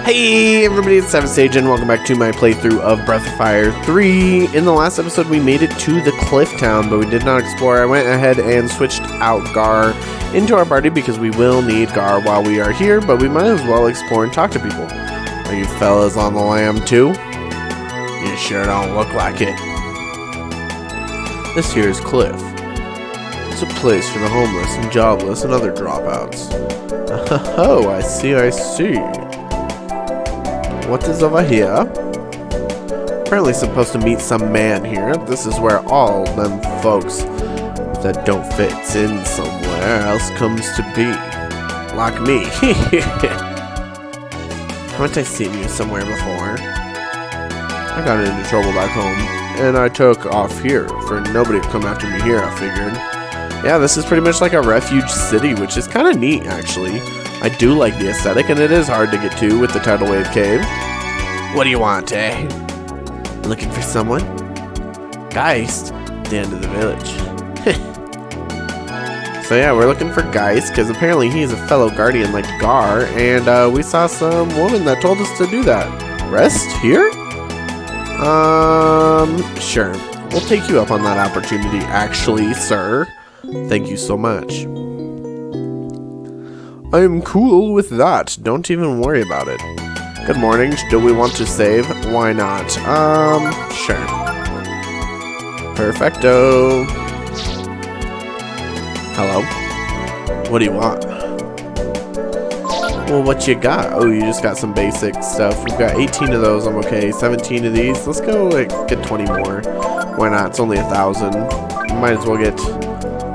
Hey everybody, it's Sage and welcome back to my playthrough of Breath of Fire 3. In the last episode we made it to the Cliff Town, but we did not explore. I went ahead and switched out Gar into our party because we will need Gar while we are here, but we might as well explore and talk to people. Are you fellas on the lam too? You sure don't look like it. This here is Cliff. It's a place for the homeless and jobless and other dropouts. Oh, I see. What is over here? Apparently supposed to meet some man here. This is where all them folks that don't fit in somewhere else comes to be. Like me. Haven't I seen you somewhere before? I got into trouble back home, and I took off here for nobody to come after me here, I figured. Yeah, this is pretty much like a refuge city, which is kind of neat, actually. I do like the aesthetic, and it is hard to get to with the Tidal Wave Cave. What do you want, eh? Looking for someone? Geist, the end of the village. So yeah, we're looking for Geist, because apparently he's a fellow guardian like Gar, and we saw some woman that told us to do that. Rest here? Sure. We'll take you up on that opportunity, actually, sir. Thank you so much. I'm cool with that. Don't even worry about it. Good morning. Do we want to save? Why not? Sure. Perfecto. Hello? What do you want? Well, what you got? Oh, you just got some basic stuff. We've got 18 of those. I'm okay. 17 of these. Let's go get 20 more. Why not? It's only 1,000. Might as well get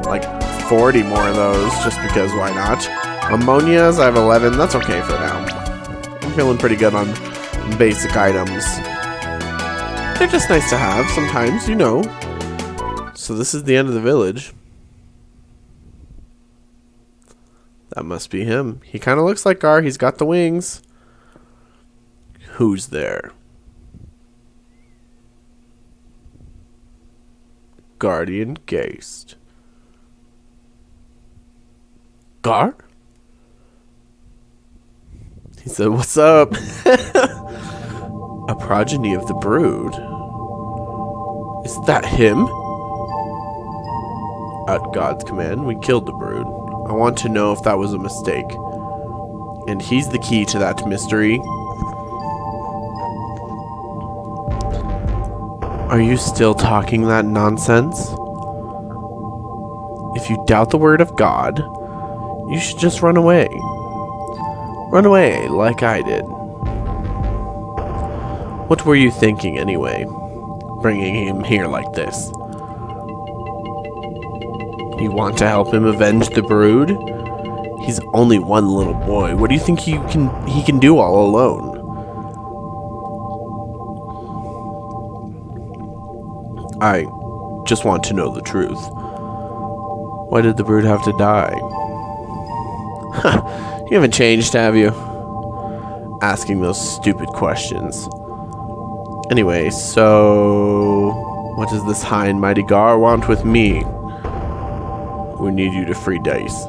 like 40 more of those just because why not? Ammonias, I have 11. That's okay for now. I'm feeling pretty good on basic items. They're just nice to have sometimes, you know. So this is the end of the village. That must be him. He kind of looks like Gar. He's got the wings. Who's there? Guardian Geist. Gar? He said, what's up? A progeny of the brood. Is that him? At God's command, we killed the brood. I want to know if that was a mistake. And he's the key to that mystery. Are you still talking that nonsense? If you doubt the word of God, you should just run away. Run away, like I did. What were you thinking, anyway? Bringing him here like this? You want to help him avenge the brood? He's only one little boy. What do you think he can do all alone? I just want to know the truth. Why did the brood have to die? You haven't changed, have you? Asking those stupid questions. Anyway, so what does this high and mighty Gar want with me? We need you to free Dice.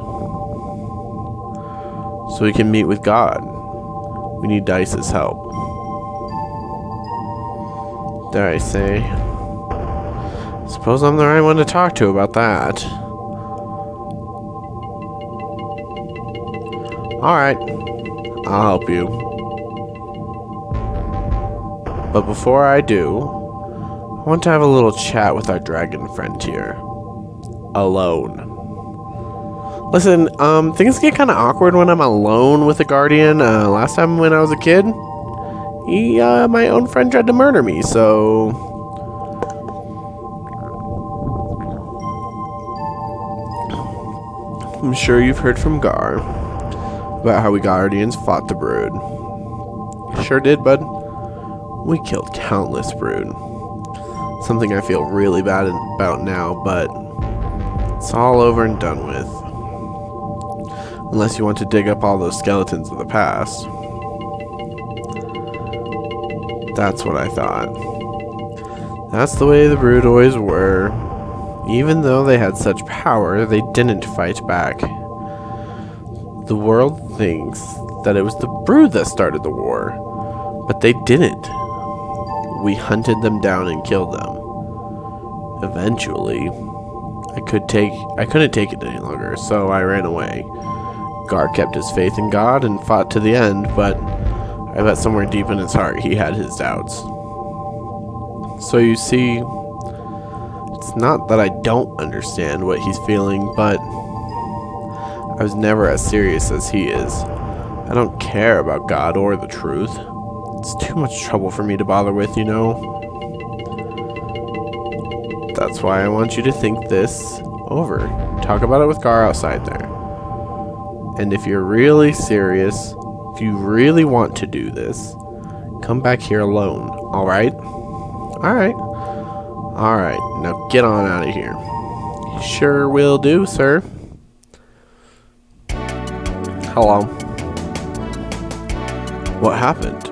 So we can meet with God. We need Dice's help. Dare I say? Suppose I'm the right one to talk to about that. Alright, I'll help you. But before I do, I want to have a little chat with our dragon friend here. Alone. Listen, things get kind of awkward when I'm alone with a guardian. Last time when I was a kid, my own friend tried to murder me, so... I'm sure you've heard from Gar about how we guardians fought the brood. Sure did, bud. We killed countless brood. Something I feel really bad about now, but it's all over and done with. Unless you want to dig up all those skeletons of the past. That's what I thought. That's the way the brood always were. Even though they had such power, they didn't fight back. The world thinks that it was the Brood that started the war, but they didn't. We hunted them down and killed them. Eventually, I couldn't take it any longer, so I ran away. Gar kept his faith in God and fought to the end, but I bet somewhere deep in his heart he had his doubts. So you see, it's not that I don't understand what he's feeling, but I was never as serious as he is. I don't care about God or the truth. It's too much trouble for me to bother with, you know? That's why I want you to think this over. Talk about it with Gar outside there. And if you're really serious, if you really want to do this, come back here alone, alright? Alright. Alright, now get on out of here. You sure will do, sir. Hello. What happened?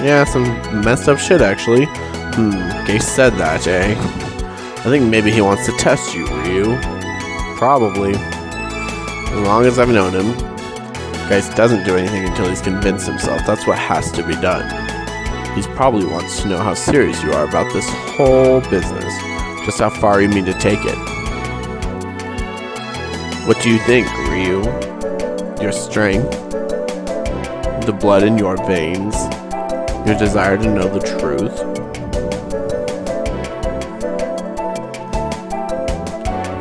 Yeah, some messed up shit, actually. Gase said that, eh? I think maybe he wants to test you, Ryu. Probably. As long as I've known him. Gase doesn't do anything until he's convinced himself. That's what has to be done. He probably wants to know how serious you are about this whole business. Just how far you mean to take it. What do you think, Ryu? Your strength? The blood in your veins? Your desire to know the truth?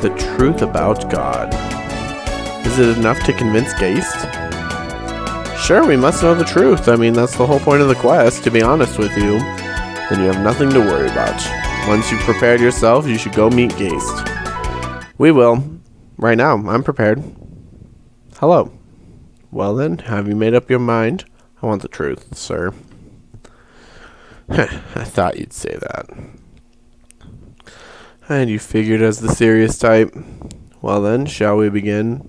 The truth about God. Is it enough to convince Geist? Sure, we must know the truth. I mean, that's the whole point of the quest, to be honest with you. Then you have nothing to worry about. Once you've prepared yourself, you should go meet Geist. We will. Right now, I'm prepared. Hello. Well then, have you made up your mind? I want the truth, sir. I thought you'd say that. And you figured as the serious type. Well then, shall we begin?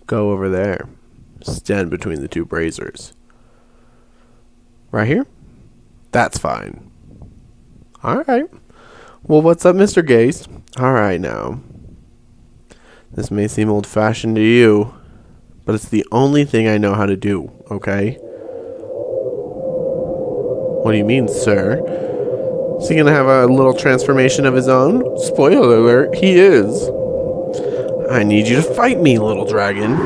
Go over there. Stand between the two braziers. Right here? That's fine. Alright. Well, what's up, Mr. Gase? Alright now. This may seem old-fashioned to you, but it's the only thing I know how to do, okay? What do you mean, sir? Is he gonna have a little transformation of his own? Spoiler alert, he is. I need you to fight me, little dragon.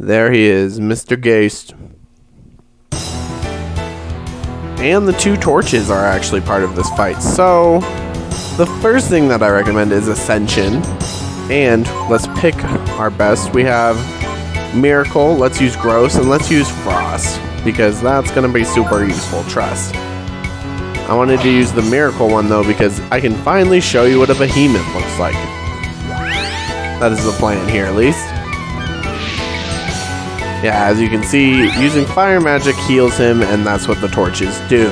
There he is, Mr. Geist. And the two torches are actually part of this fight. So, the first thing that I recommend is Ascension. And let's pick our best. We have Miracle, let's use Gross, and let's use Frost. Because that's going to be super useful, trust. I wanted to use the Miracle one though because I can finally show you what a Behemoth looks like. That is the plan here at least. Yeah, as you can see, using fire magic heals him, and that's what the torches do.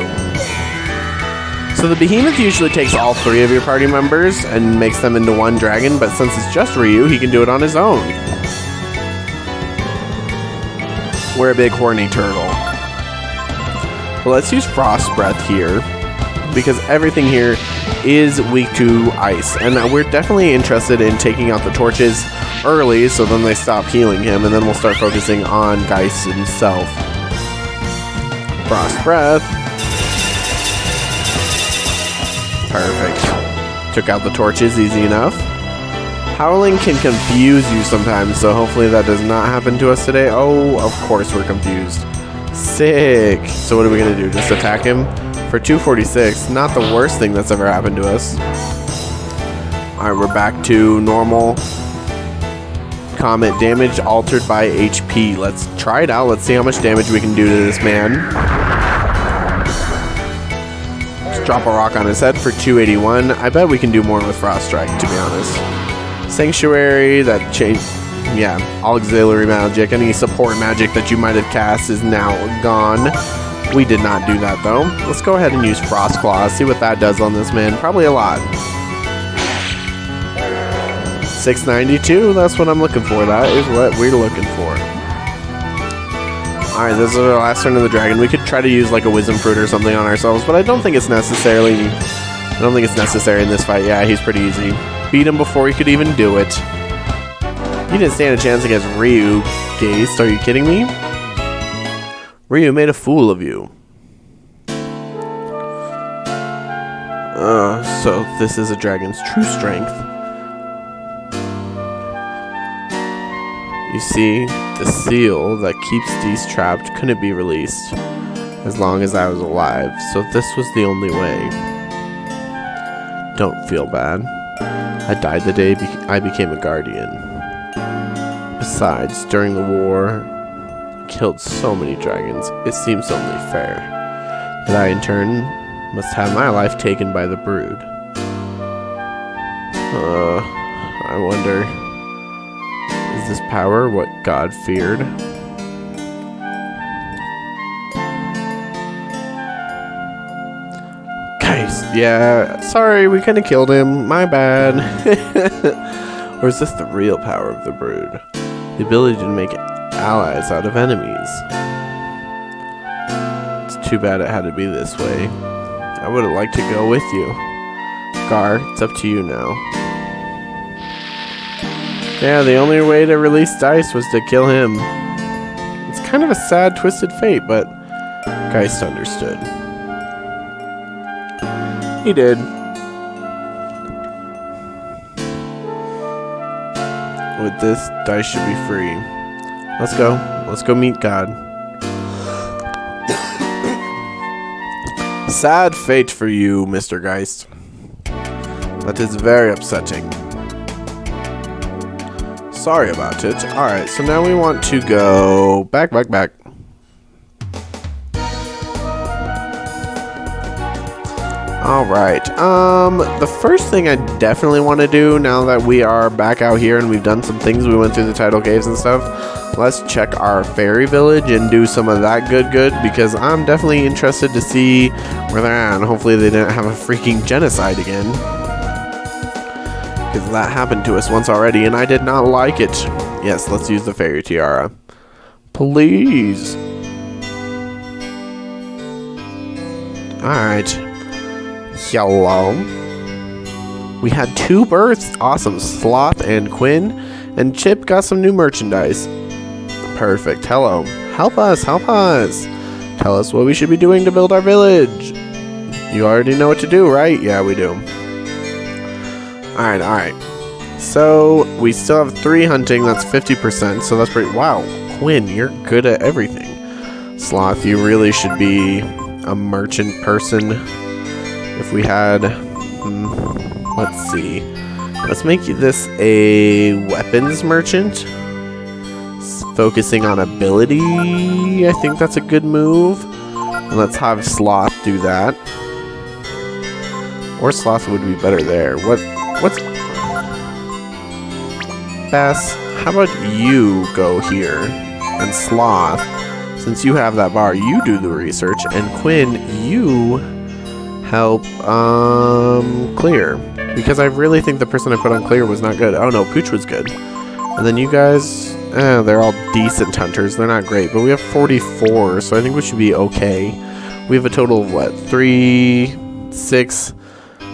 So the Behemoth usually takes all three of your party members and makes them into one dragon, but since it's just Ryu, he can do it on his own. We're a big horny turtle. Well, let's use Frost Breath here, because everything here is weak to ice, and we're definitely interested in taking out the torches early so then they stop healing him, and then we'll start focusing on Geist himself. Frost Breath. Perfect. Took out the torches, easy enough. Howling can confuse you sometimes, so hopefully that does not happen to us today. Oh, of course we're confused. Sick. So what are we going to do? Just attack him? For 246, not the worst thing that's ever happened to us. Alright, we're back to normal. Comet damage altered by HP. Let's try it out. Let's see how much damage we can do to this man. Just drop a rock on his head for 281. I bet we can do more with Frost Strike, to be honest. Sanctuary, that change. Yeah, auxiliary magic. Any support magic that you might have cast is now gone. We did not do that though. Let's go ahead and use Frost Claw. See what that does on this man. Probably a lot. 692, that's what I'm looking for. That is what we're looking for. Alright, this is our last turn of the dragon. We could try to use like a Wisdom Fruit or something on ourselves, but I don't think it's necessary in this fight. Yeah, he's pretty easy. Beat him before he could even do it. You didn't stand a chance against Ryu, Geist. Are you kidding me? Ryu made a fool of you. So this is a dragon's true strength. You see, the seal that keeps Dees trapped couldn't be released as long as I was alive, so this was the only way. Don't feel bad. I died the day I became a guardian. Besides, during the war, I killed so many dragons, it seems only fair that I in turn must have my life taken by the brood. I wonder, is this power what God feared? Guys, yeah, sorry, we kind of killed him, my bad. Or is this the real power of the brood? The ability to make allies out of enemies. It's too bad it had to be this way. I would have liked to go with you. Gar, it's up to you now. Yeah, the only way to release Dice was to kill him. It's kind of a sad, twisted fate, but Geist understood. He did. With this, Dice should be free. Let's go. Let's go meet God. Sad fate for you, Mr. Geist. That is very upsetting. Sorry about it. Alright, so now we want to go back. Alright, the first thing I definitely want to do now that we are back out here and we've done some things, we went through the tidal caves and stuff, let's check our fairy village and do some of that good, because I'm definitely interested to see where they're at, and hopefully they didn't have a freaking genocide again. Because that happened to us once already, and I did not like it. Yes, let's use the fairy tiara. Please. Alright. Hello. We had 2 births. Awesome. Sloth and Quinn. And Chip got some new merchandise. Perfect. Hello. Help us. Help us. Tell us what we should be doing to build our village. You already know what to do, right? Yeah, we do. Alright. So, we still have 3 hunting. That's 50%. So that's pretty... Wow. Quinn, you're good at everything. Sloth, you really should be a merchant person. If we had... let's see. Let's make this a weapons merchant. Focusing on ability. I think that's a good move. And let's have Sloth do that. Or Sloth would be better there. What's... Bess, how about you go here? And Sloth, since you have that bar, you do the research. And Quinn, you help Clear. Because I really think the person I put on Clear was not good. Oh no, Pooch was good. And then you guys, they're all decent hunters. They're not great, but we have 44, so I think we should be okay. We have a total of what? 3, 6,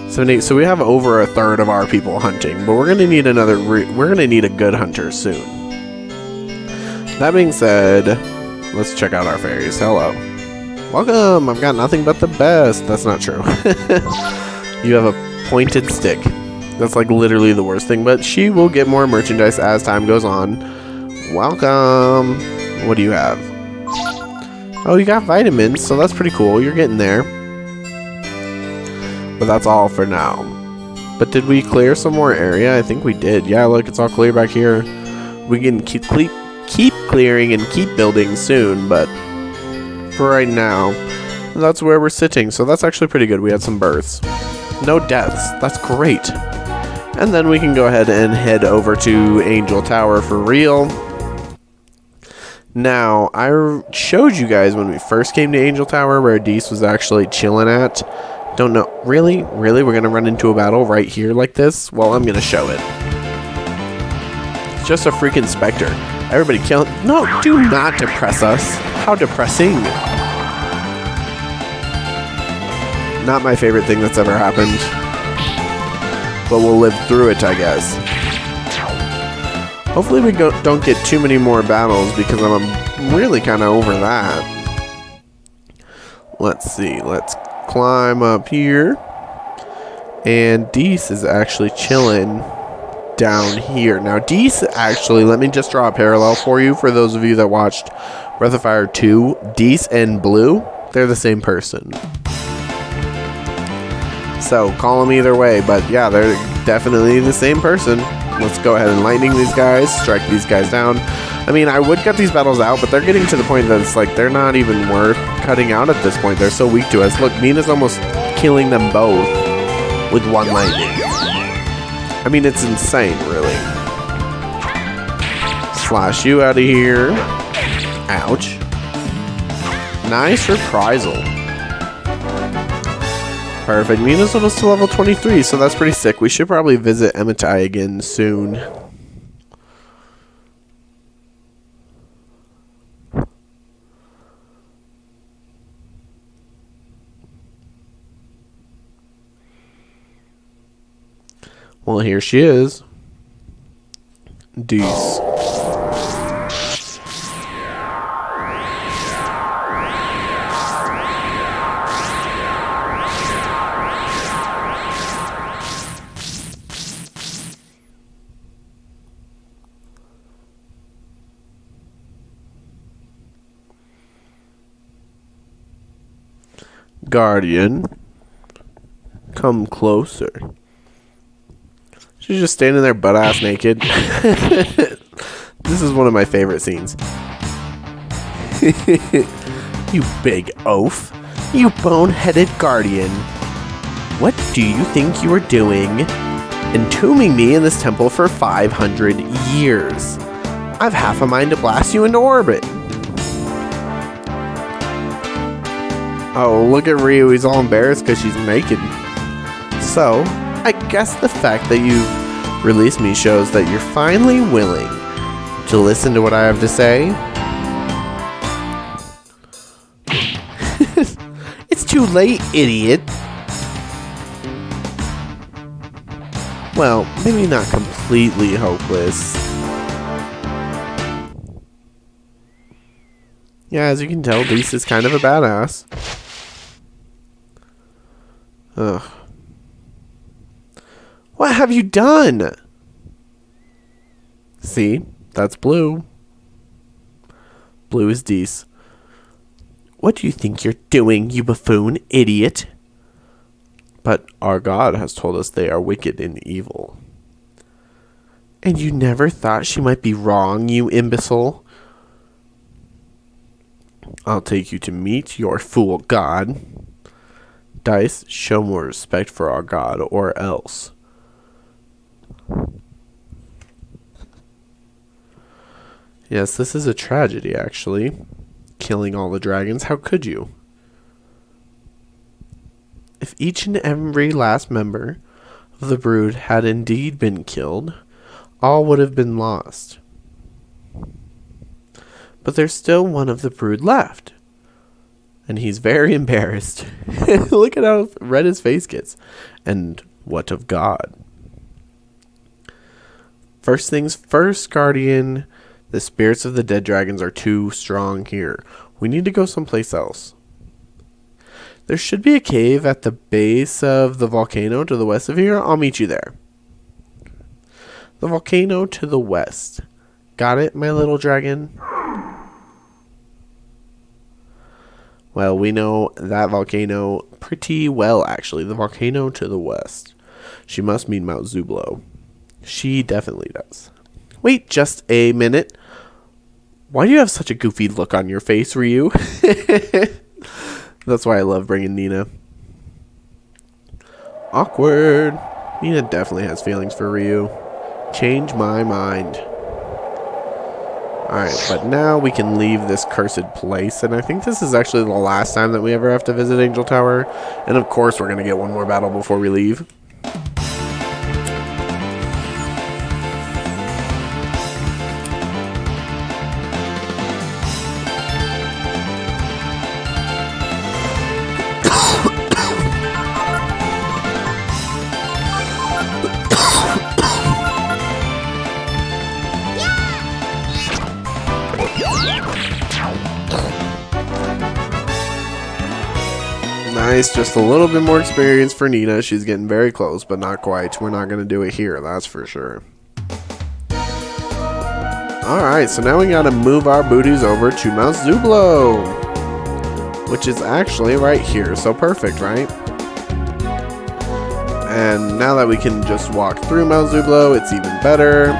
7, 8. So we have over a third of our people hunting, but we're gonna need another. We're gonna need a good hunter soon. That being said, let's check out our fairies. Hello, welcome. I've got nothing but the best. That's not true. You have a pointed stick. That's like literally the worst thing, but she will get more merchandise as time goes on. Welcome. What do you have? Oh, you got vitamins, so that's pretty cool. You're getting there. But that's all for now. But did we clear some more area? I think we did. Yeah, look, it's all clear back here. We can keep clearing and keep building soon, but for right now, that's where we're sitting. So that's actually pretty good. We had some births. No deaths. That's great. And then we can go ahead and head over to Angel Tower for real. Now, I showed you guys when we first came to Angel Tower where Dees was actually chilling at. Don't know. Really? Really? We're going to run into a battle right here like this? Well, I'm going to show it. It's just a freaking Spectre. Everybody kill... No, do not depress us. How depressing. Not my favorite thing that's ever happened. But we'll live through it, I guess. Hopefully we don't get too many more battles because I'm really kind of over that. Let's see. Let's climb up here. And Deese is actually chilling down here. Now, Deese actually, let me just draw a parallel for you. For those of you that watched Breath of Fire 2, Deese and Blue, they're the same person. So, call them either way. But yeah, they're definitely the same person. Let's go ahead and lightning these guys, strike these guys down. I mean, I would cut these battles out, but they're getting to the point that it's like they're not even worth cutting out at this point. They're so weak to us. Look, Nina's almost killing them both with one lightning. I mean, it's insane, really. Slash you out of here. Ouch. Nice reprisal. Perfect. Mina's almost to level 23, so that's pretty sick. We should probably visit Emitai again soon. Well, here she is. Deese. Guardian, come closer. She's just standing there butt-ass naked. This is one of my favorite scenes. You big oaf. You bone-headed guardian. What do you think you are doing? Entombing me in this temple for 500 years. I've half a mind to blast you into orbit. Oh, look at Ryu. He's all embarrassed because she's naked. So, I guess the fact that you've released me shows that you're finally willing to listen to what I have to say. It's too late, idiot. Well, maybe not completely hopeless. Yeah, as you can tell, Deese is kind of a badass. Ugh. What have you done? See? That's Blue. Blue is Deese. What do you think you're doing, you buffoon idiot? But our God has told us they are wicked and evil. And you never thought she might be wrong, you imbecile? I'll take you to meet your fool God. Dice, show more respect for our God, or else. Yes, this is a tragedy, actually. Killing all the dragons, how could you? If each and every last member of the brood had indeed been killed, all would have been lost. But there's still one of the brood left. And he's very embarrassed. Look at how red his face gets. And what of God? First things first, Guardian. The spirits of the dead dragons are too strong here. We need to go someplace else. There should be a cave at the base of the volcano to the west of here. I'll meet you there. The volcano to the west. Got it, my little dragon? Well, we know that volcano pretty well, actually. The volcano to the west. She must mean Mount Zublo. She definitely does. Wait just a minute. Why do you have such a goofy look on your face, Ryu? That's why I love bringing Nina. Awkward. Nina definitely has feelings for Ryu. Change my mind. Alright, but now we can leave this cursed place, and I think this is actually the last time that we ever have to visit Angel Tower. And of course we're going to get one more battle before we leave. Nice, just a little bit more experience for Nina. She's getting very close, but not quite. We're not going to do it here, that's for sure. Alright, so now we got to move our booties over to Mount Zublo, which is actually right here, so perfect, right? And now that we can just walk through Mount Zublo, it's even better.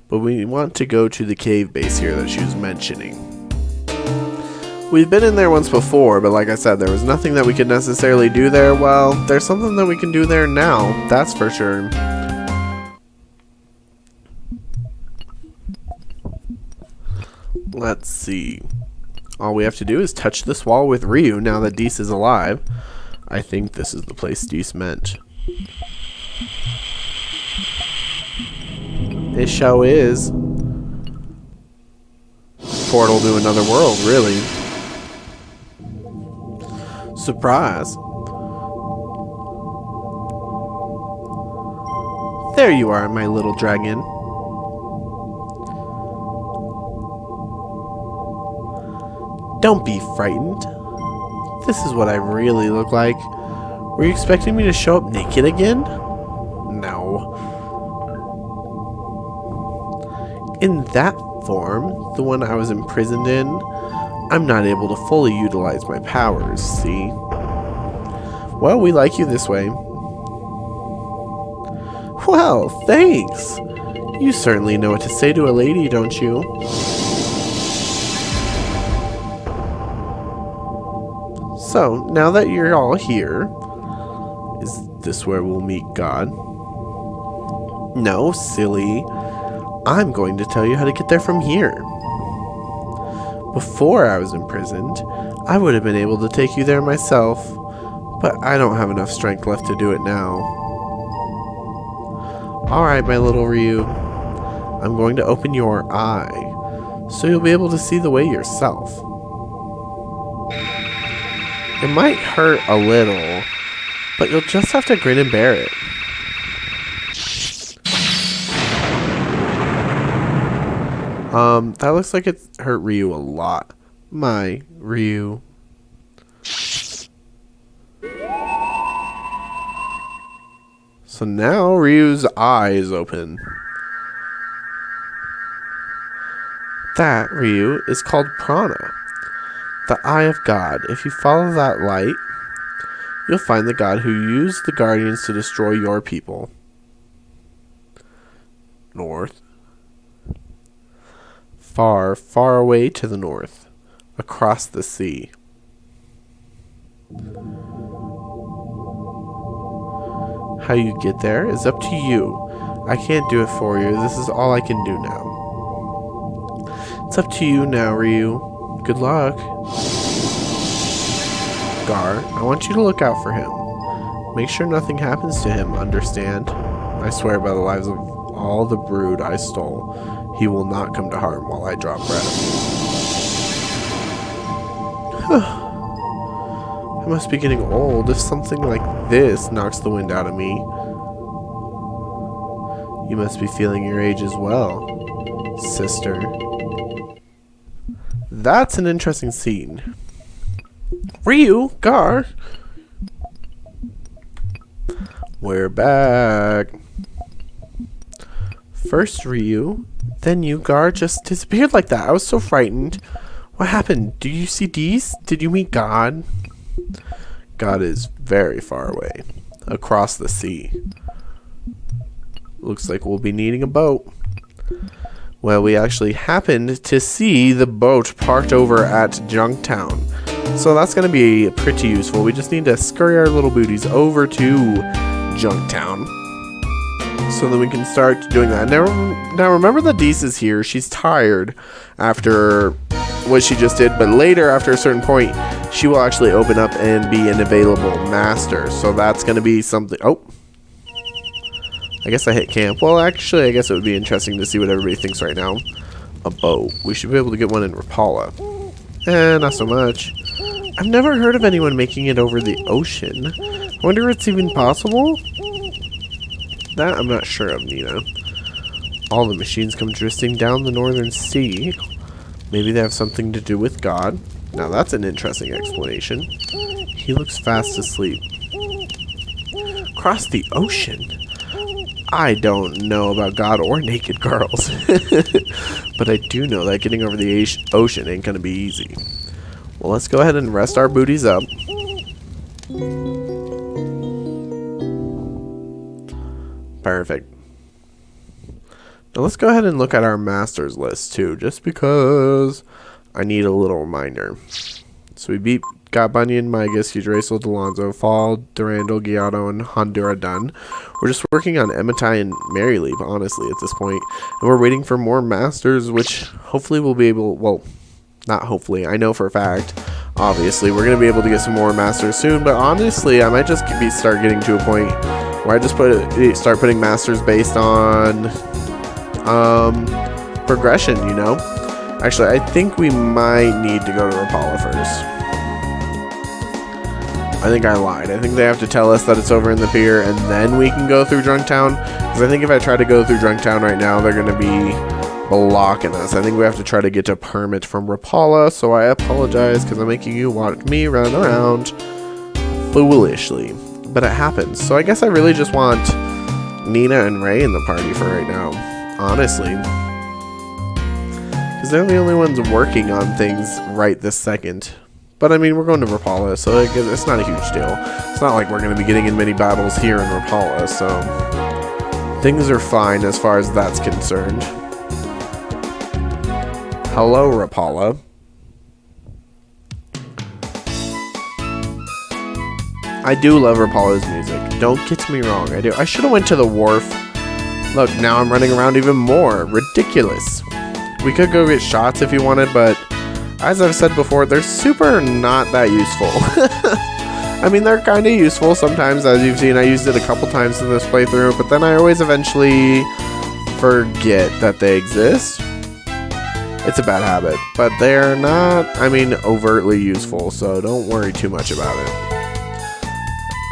But we want to go to the cave base here that she was mentioning. We've been in there once before, but like I said, there was nothing that we could necessarily do there. Well, there's something that we can do there now, that's for sure. Let's see. All we have to do is touch this wall with Ryu now that Deese is alive. I think this is the place Deese meant. It show is. Portal to another world, really. Surprise. There you are, my little dragon. Don't be frightened. This is what I really look like. Were you expecting me to show up naked again? No. In that form, the one I was imprisoned in, I'm not able to fully utilize my powers, see? Well, we like you this way. Well, thanks! You certainly know what to say to a lady, don't you? So, now that you're all here, is this where we'll meet God? No, silly. I'm going to tell you how to get there from here. Before I was imprisoned, I would have been able to take you there myself, but I don't have enough strength left to do it now. Alright, my little Ryu. I'm going to open your eye, so you'll be able to see the way yourself. It might hurt a little, but you'll just have to grin and bear it. That looks like it hurt Ryu a lot. My Ryu. So now Ryu's eye is open. That, Ryu, is called Prana. The Eye of God. If you follow that light, you'll find the God who used the Guardians to destroy your people. North. Far, far away to the north, across the sea. How you get there is up to you. I can't do it for you. This is all I can do now. It's up to you now, Ryu. Good luck. Gar, I want you to look out for him. Make sure nothing happens to him, understand? I swear by the lives of all the brood I stole, he will not come to harm while I draw breath. I must be getting old if something like this knocks the wind out of me. You must be feeling your age as well, sister. That's an interesting scene. Ryu, Gar. We're back. First Ryu, then you, Gar, just disappeared like that. I was so frightened. What happened? Did you see Deese? Did you meet God? God is very far away, across the sea. Looks like we'll be needing a boat. Well, we actually happened to see the boat parked over at Junktown. So that's going to be pretty useful. We just need to scurry our little booties over to Junktown, so that we can start doing that. Now remember that Deese is here. She's tired after what she just did, but later, after a certain point, she will actually open up and be an available master. So that's going to be something. Oh, I guess I hit camp. Well, actually, I guess it would be interesting to see what everybody thinks right now. A boat. We should be able to get one in Rapala. Not so much. I've never heard of anyone making it over the ocean. I wonder if it's even possible? That I'm not sure of, Nina. All the machines come drifting down the northern sea. Maybe they have something to do with God. Now that's an interesting explanation. He looks fast asleep. Cross the ocean? I don't know about God or naked girls. But I do know that getting over the ocean ain't gonna be easy. Well, let's go ahead and rest our booties up. Perfect. Now let's go ahead and look at our masters list too, just because I need a little reminder. So we got Bunyan, Migas, Yggdrasil, Delonzo, Fall, Durandal, Giotto, and Hondura done. We're just working on Ematai and Maryleaf, honestly, at this point. And we're waiting for more masters, which hopefully we'll be able, well, not hopefully, I know for a fact, obviously, we're going to be able to get some more masters soon, but honestly, I might just start getting to a point where I just start putting masters based on progression, you know? Actually, I think we might need to go to Rapala first. I think I lied. I think they have to tell us that it's over in the pier, and then we can go through Drunktown. Because I think if I try to go through Drunktown right now, they're going to be blocking us. I think we have to try to get a permit from Rapala, so I apologize because I'm making you watch me run around foolishly. But it happens. So I guess I really just want Nina and Ray in the party for right now. Honestly. Because they're the only ones working on things right this second. But I mean, we're going to Rapala, so it's not a huge deal. It's not like we're going to be getting in many battles here in Rapala, so things are fine as far as that's concerned. Hello, Rapala. I do love Rapala's music. Don't get me wrong, I do. I should have went to the wharf. Look, now I'm running around even more. Ridiculous. We could go get shots if you wanted, but as I've said before, they're super not that useful. I mean, they're kind of useful sometimes, as you've seen. I used it a couple times in this playthrough, but then I always eventually forget that they exist. It's a bad habit, but they're not, I mean, overtly useful, so don't worry too much about it.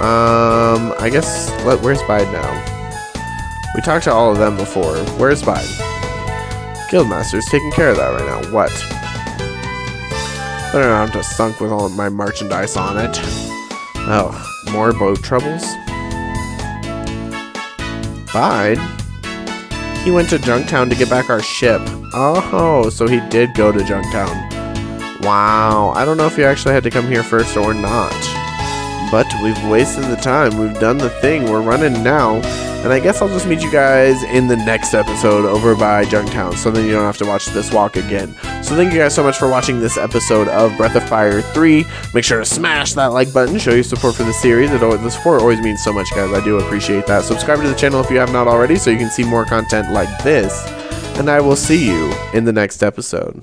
I guess, where's Bide now? We talked to all of them before. Where's Bide? Guildmaster's taking care of that right now. What? I don't know, I'm just sunk with all of my merchandise on it. Oh, more boat troubles? Bide? He went to Junktown to get back our ship. Oh, so he did go to Junktown. Wow, I don't know if he actually had to come here first or not. But we've wasted the time. We've done the thing. We're running now. And I guess I'll just meet you guys in the next episode over by Junktown, so then you don't have to watch this walk again. So thank you guys so much for watching this episode of Breath of Fire 3. Make sure to smash that like button, show your support for the series. The support always means so much, guys. I do appreciate that. Subscribe to the channel if you have not already, so you can see more content like this. And I will see you in the next episode.